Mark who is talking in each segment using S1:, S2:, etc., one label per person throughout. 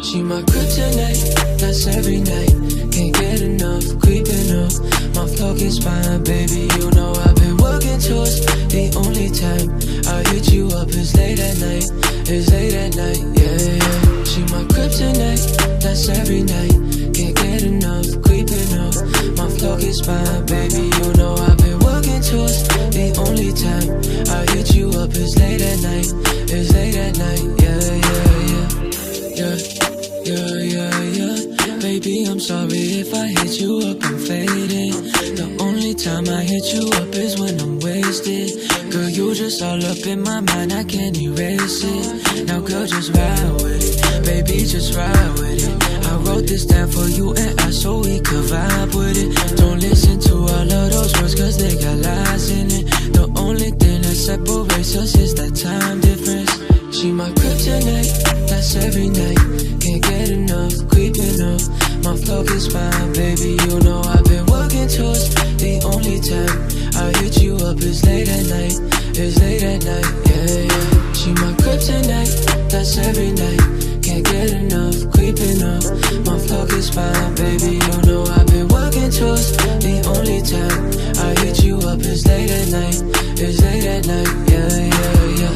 S1: She my kryptonite, that's every night. Can't get enough, creeping up. My flow gets fine, baby. You know I've been working towards the only time I hit you up is late at night. It's late at night, yeah, yeah. She my kryptonite, that's every night. Can't get enough, creeping up. My flow gets fine, baby. You know I've been working towards the only time I hit you up is late at night. It's late at night, yeah, yeah, yeah. Yeah, yeah, yeah. Baby, I'm sorry if I hit you up, I'm faded. The only time I hit you up is when I'm wasted. Girl, you just all up in my mind, I can't erase it. Now girl, just ride with it. Baby, just ride with it. I wrote this down for you and I so we could vibe with it. Don't listen to all of those words cause they got lies in it. The only thing that separates us is that time difference. She my kryptonite, that's every night. Can't get enough, creeping up. My flow is fine, baby. You know I've been working towards the only time I hit you up is late at night. It's late at night, yeah, yeah. She my kryptonite, that's every night. Can't get enough, creeping up. My flow is fine, baby. You know I've been working towards the only time I hit you up is late at night. It's late at night, yeah, yeah, yeah.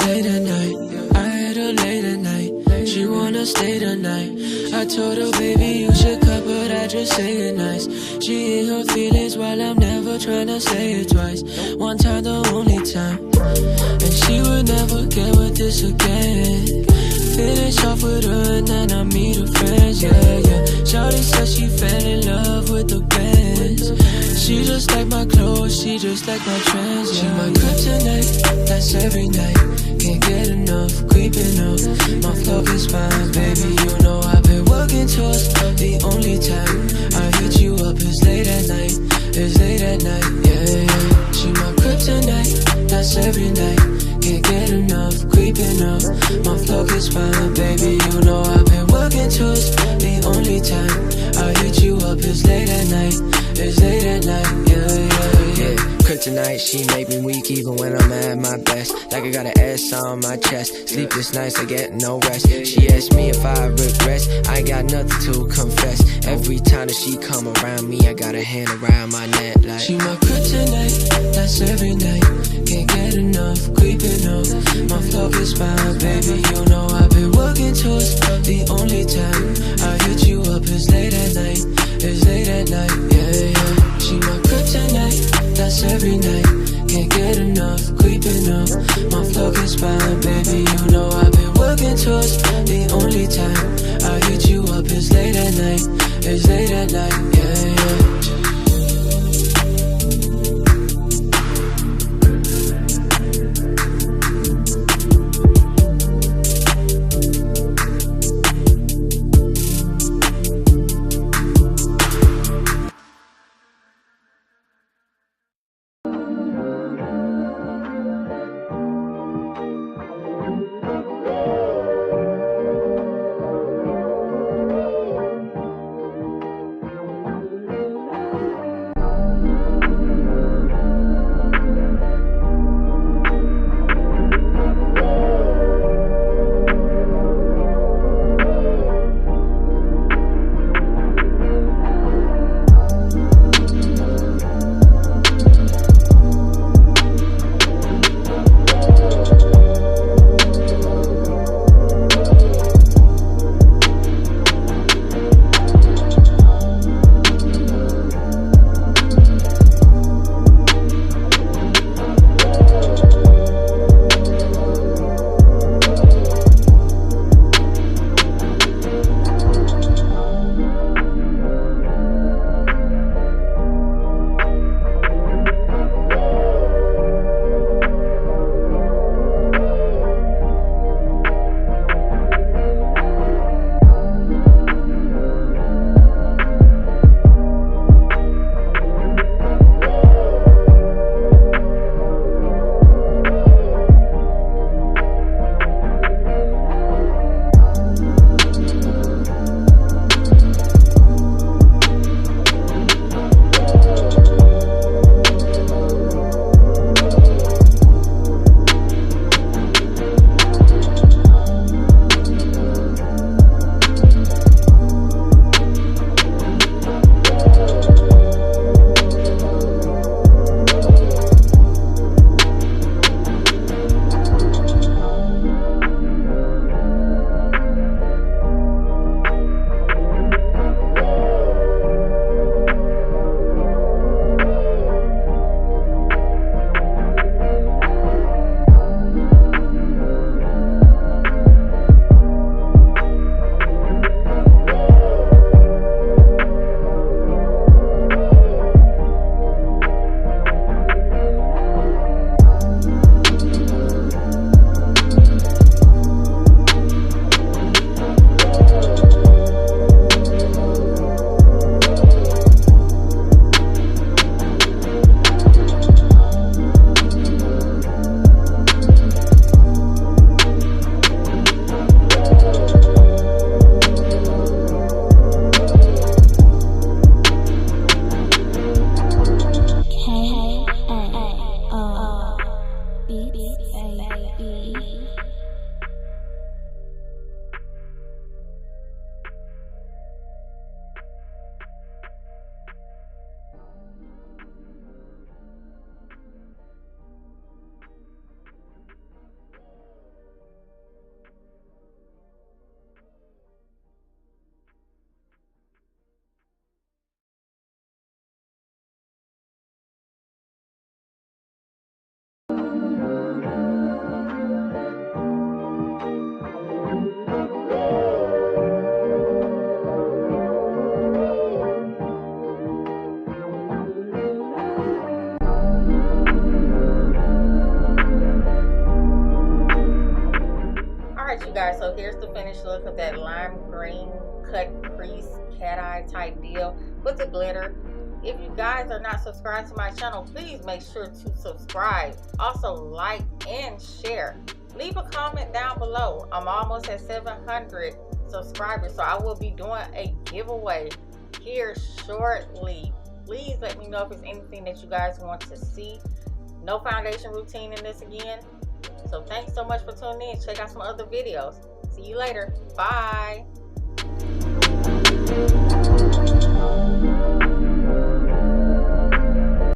S1: Late at night, I had her late at night. She wanna stay the night. I told her, baby, you should cut, but I just say it nice. She in her feelings while I'm never tryna say it twice. One time, the only time. And she would never get with this again. Finish off with her and then I meet her friends, yeah, yeah. Shawty said she fell in love with the bands. She just like my clothes, she just like my trends, yeah. She my kryptonite, that's every night. Can't get enough, creeping up. My flow is fine, baby. You know I've been working towards the only time I hit you up is late at night. It's late at night, yeah, yeah. She my kryptonite, that's every night. Can't get enough, creeping up. My flow is fine, baby. You know I've been working towards the only time I hit you up is late at night. It's late at night, yeah, yeah, yeah. Kryptonite, she make me weak even when I'm at my best. Like I got an S on my chest. Sleepless nights, I get no rest. She asked me if I regress. I ain't got nothing to confess. Every time that she come around me, I got a hand around my neck like she my kryptonite, that's every night. Can't get enough, creeping up. My flow is fine, baby. You know I've been working towards the only time I hit you up is late at night. It's late at night, yeah, yeah. She my kryptonite, that's every night. Can't get enough, creeping up. My flow is fine, baby. You know I've been working towards the only time I hit you up is late at night. It's late at night, yeah, yeah.
S2: that lime green cut crease cat eye type deal with the glitter. If you guys are not subscribed to my channel, please make sure to subscribe. Also like and share. Leave a comment down below. I'm almost at 700 subscribers, so I will be doing a giveaway here shortly. Please let me know if there's anything that you guys want to see. No foundation routine in this again. So thanks so much for tuning in. Check out some other videos. See you later. Bye.